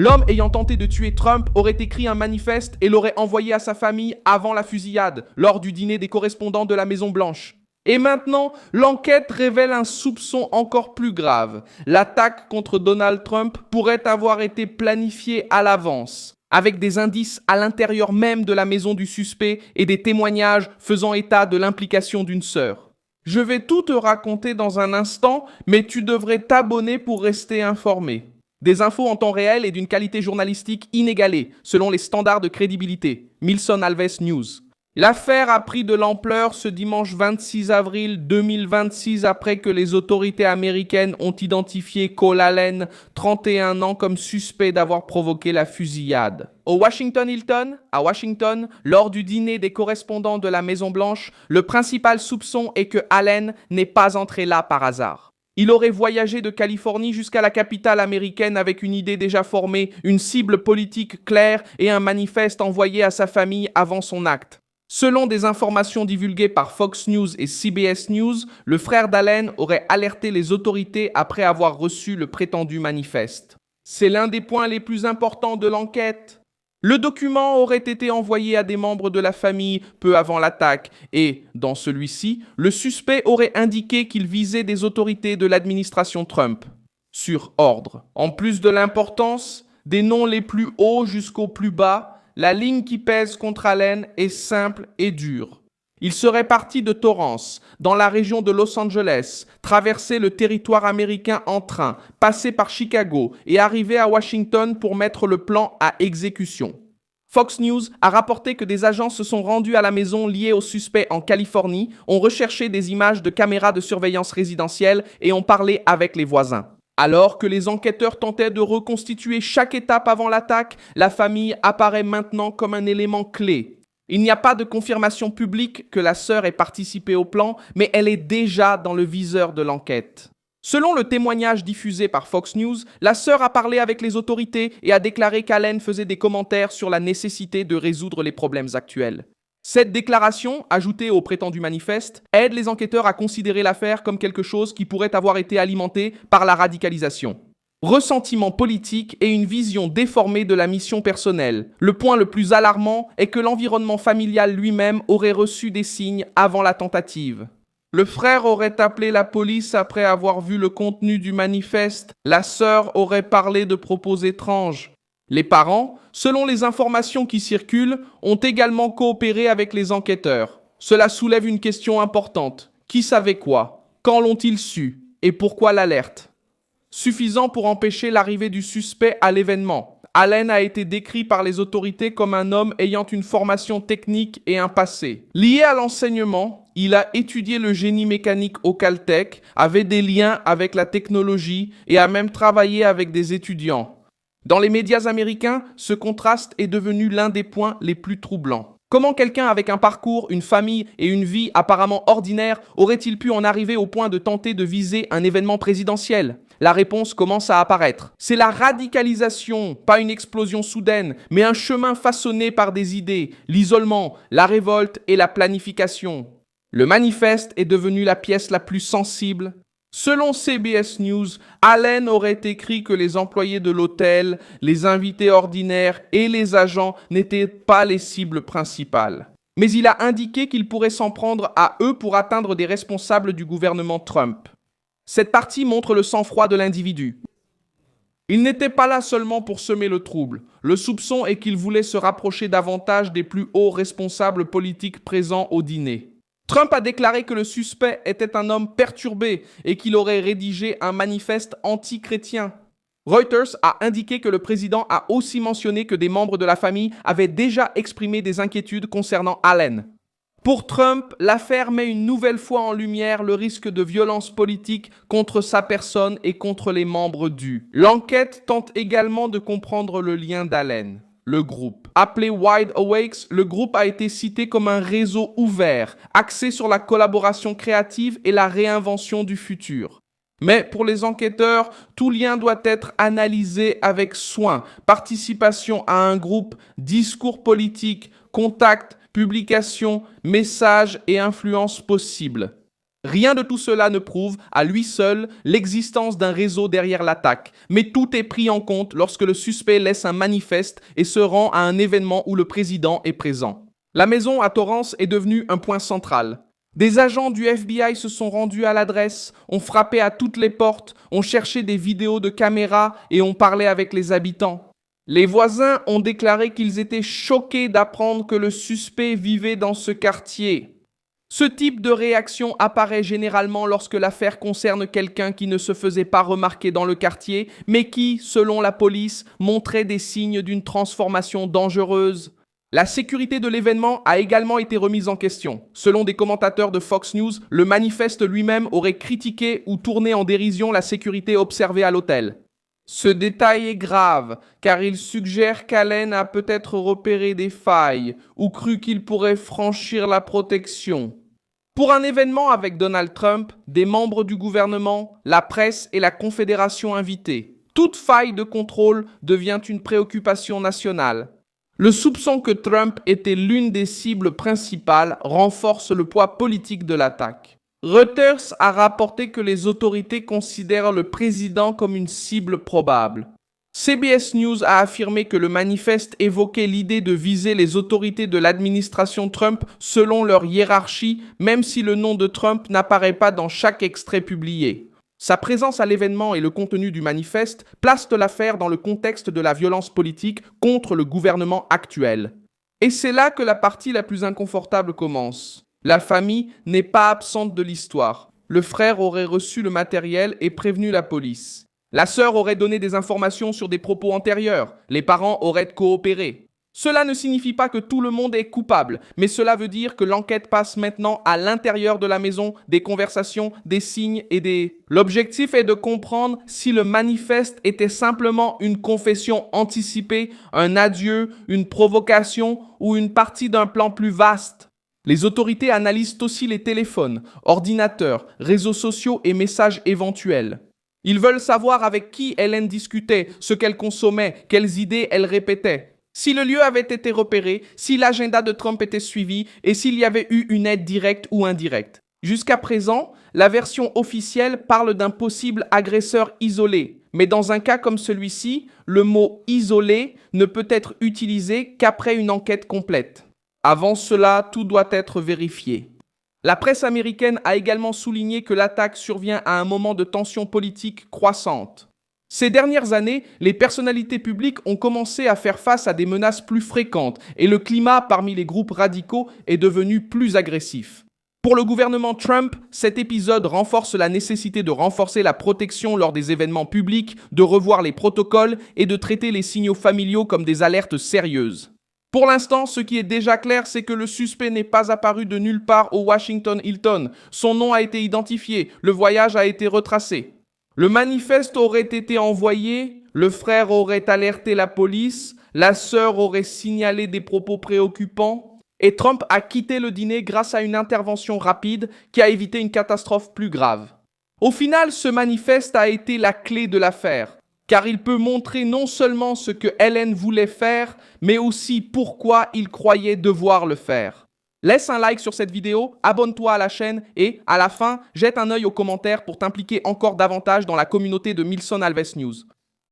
L'homme ayant tenté de tuer Trump aurait écrit un manifeste et l'aurait envoyé à sa famille avant la fusillade, lors du dîner des correspondants de la Maison-Blanche. Et maintenant, l'enquête révèle un soupçon encore plus grave. L'attaque contre Donald Trump pourrait avoir été planifiée à l'avance, avec des indices à l'intérieur même de la maison du suspect et des témoignages faisant état de l'implication d'une sœur. Je vais tout te raconter dans un instant, mais tu devrais t'abonner pour rester informé. Des infos en temps réel et d'une qualité journalistique inégalée, selon les standards de crédibilité. Milson Alves News. L'affaire a pris de l'ampleur ce dimanche 26 avril 2026 après que les autorités américaines ont identifié Cole Allen, 31 ans, comme suspect d'avoir provoqué la fusillade. Au Washington Hilton, à Washington, lors du dîner des correspondants de la Maison-Blanche, le principal soupçon est que Allen n'est pas entré là par hasard. Il aurait voyagé de Californie jusqu'à la capitale américaine avec une idée déjà formée, une cible politique claire et un manifeste envoyé à sa famille avant son acte. Selon des informations divulguées par Fox News et CBS News, le frère d'Allen aurait alerté les autorités après avoir reçu le prétendu manifeste. C'est l'un des points les plus importants de l'enquête. Le document aurait été envoyé à des membres de la famille peu avant l'attaque et, dans celui-ci, le suspect aurait indiqué qu'il visait des autorités de l'administration Trump, sur ordre. En plus de l'importance, des noms les plus hauts jusqu'aux plus bas, la ligne qui pèse contre Allen est simple et dure. Il serait parti de Torrance, dans la région de Los Angeles, traverser le territoire américain en train, passer par Chicago et arriver à Washington pour mettre le plan à exécution. Fox News a rapporté que des agents se sont rendus à la maison liée au suspect en Californie, ont recherché des images de caméras de surveillance résidentielle et ont parlé avec les voisins. Alors que les enquêteurs tentaient de reconstituer chaque étape avant l'attaque, la famille apparaît maintenant comme un élément clé. Il n'y a pas de confirmation publique que la sœur ait participé au plan, mais elle est déjà dans le viseur de l'enquête. Selon le témoignage diffusé par Fox News, la sœur a parlé avec les autorités et a déclaré qu'Allen faisait des commentaires sur la nécessité de résoudre les problèmes actuels. Cette déclaration, ajoutée au prétendu manifeste, aide les enquêteurs à considérer l'affaire comme quelque chose qui pourrait avoir été alimenté par la radicalisation. Ressentiment politique et une vision déformée de la mission personnelle. Le point le plus alarmant est que l'environnement familial lui-même aurait reçu des signes avant la tentative. Le frère aurait appelé la police après avoir vu le contenu du manifeste. La sœur aurait parlé de propos étranges. Les parents, selon les informations qui circulent, ont également coopéré avec les enquêteurs. Cela soulève une question importante. Qui savait quoi? Quand l'ont-ils su? Et pourquoi l'alerte? Suffisant pour empêcher l'arrivée du suspect à l'événement. Allen a été décrit par les autorités comme un homme ayant une formation technique et un passé. Lié à l'enseignement, il a étudié le génie mécanique au Caltech, avait des liens avec la technologie et a même travaillé avec des étudiants. Dans les médias américains, ce contraste est devenu l'un des points les plus troublants. Comment quelqu'un avec un parcours, une famille et une vie apparemment ordinaire aurait-il pu en arriver au point de tenter de viser un événement présidentiel? La réponse commence à apparaître. C'est la radicalisation, pas une explosion soudaine, mais un chemin façonné par des idées, l'isolement, la révolte et la planification. Le manifeste est devenu la pièce la plus sensible. Selon CBS News, Allen aurait écrit que les employés de l'hôtel, les invités ordinaires et les agents n'étaient pas les cibles principales. Mais il a indiqué qu'il pourrait s'en prendre à eux pour atteindre des responsables du gouvernement Trump. Cette partie montre le sang-froid de l'individu. Il n'était pas là seulement pour semer le trouble. Le soupçon est qu'il voulait se rapprocher davantage des plus hauts responsables politiques présents au dîner. Trump a déclaré que le suspect était un homme perturbé et qu'il aurait rédigé un manifeste anti-chrétien. Reuters a indiqué que le président a aussi mentionné que des membres de la famille avaient déjà exprimé des inquiétudes concernant Allen. Pour Trump, l'affaire met une nouvelle fois en lumière le risque de violence politique contre sa personne et contre les membres du. L'enquête tente également de comprendre le lien d'Allen. Le groupe. Appelé Wide Awakes, le groupe a été cité comme un réseau ouvert, axé sur la collaboration créative et la réinvention du futur. Mais pour les enquêteurs, tout lien doit être analysé avec soin. Participation à un groupe, discours politique, contact, publication, messages et influences possibles. Rien de tout cela ne prouve, à lui seul, l'existence d'un réseau derrière l'attaque, mais tout est pris en compte lorsque le suspect laisse un manifeste et se rend à un événement où le président est présent. La maison à Torrance est devenue un point central. Des agents du FBI se sont rendus à l'adresse, ont frappé à toutes les portes, ont cherché des vidéos de caméras et ont parlé avec les habitants. Les voisins ont déclaré qu'ils étaient choqués d'apprendre que le suspect vivait dans ce quartier. Ce type de réaction apparaît généralement lorsque l'affaire concerne quelqu'un qui ne se faisait pas remarquer dans le quartier, mais qui, selon la police, montrait des signes d'une transformation dangereuse. La sécurité de l'événement a également été remise en question. Selon des commentateurs de Fox News, le manifeste lui-même aurait critiqué ou tourné en dérision la sécurité observée à l'hôtel. Ce détail est grave, car il suggère qu'Allen a peut-être repéré des failles ou cru qu'il pourrait franchir la protection. Pour un événement avec Donald Trump, des membres du gouvernement, la presse et la Confédération invitée, toute faille de contrôle devient une préoccupation nationale. Le soupçon que Trump était l'une des cibles principales renforce le poids politique de l'attaque. Reuters a rapporté que les autorités considèrent le président comme une cible probable. CBS News a affirmé que le manifeste évoquait l'idée de viser les autorités de l'administration Trump selon leur hiérarchie, même si le nom de Trump n'apparaît pas dans chaque extrait publié. Sa présence à l'événement et le contenu du manifeste placent l'affaire dans le contexte de la violence politique contre le gouvernement actuel. Et c'est là que la partie la plus inconfortable commence. La famille n'est pas absente de l'histoire. Le frère aurait reçu le matériel et prévenu la police. La sœur aurait donné des informations sur des propos antérieurs. Les parents auraient coopéré. Cela ne signifie pas que tout le monde est coupable, mais cela veut dire que l'enquête passe maintenant à l'intérieur de la maison, des conversations, des signes et des... L'objectif est de comprendre si le manifeste était simplement une confession anticipée, un adieu, une provocation ou une partie d'un plan plus vaste. Les autorités analysent aussi les téléphones, ordinateurs, réseaux sociaux et messages éventuels. Ils veulent savoir avec qui Ellen discutait, ce qu'elle consommait, quelles idées elle répétait. Si le lieu avait été repéré, si l'agenda de Trump était suivi et s'il y avait eu une aide directe ou indirecte. Jusqu'à présent, la version officielle parle d'un possible agresseur isolé. Mais dans un cas comme celui-ci, le mot « isolé » ne peut être utilisé qu'après une enquête complète. Avant cela, tout doit être vérifié. La presse américaine a également souligné que l'attaque survient à un moment de tension politique croissante. Ces dernières années, les personnalités publiques ont commencé à faire face à des menaces plus fréquentes et le climat parmi les groupes radicaux est devenu plus agressif. Pour le gouvernement Trump, cet épisode renforce la nécessité de renforcer la protection lors des événements publics, de revoir les protocoles et de traiter les signaux familiaux comme des alertes sérieuses. Pour l'instant, ce qui est déjà clair, c'est que le suspect n'est pas apparu de nulle part au Washington Hilton. Son nom a été identifié, le voyage a été retracé. Le manifeste aurait été envoyé, le frère aurait alerté la police, la sœur aurait signalé des propos préoccupants, et Trump a quitté le dîner grâce à une intervention rapide qui a évité une catastrophe plus grave. Au final, ce manifeste a été la clé de l'affaire, car il peut montrer non seulement ce que Ellen voulait faire, mais aussi pourquoi il croyait devoir le faire. Laisse un like sur cette vidéo, abonne-toi à la chaîne et, à la fin, jette un œil aux commentaires pour t'impliquer encore davantage dans la communauté de Milson Alves News.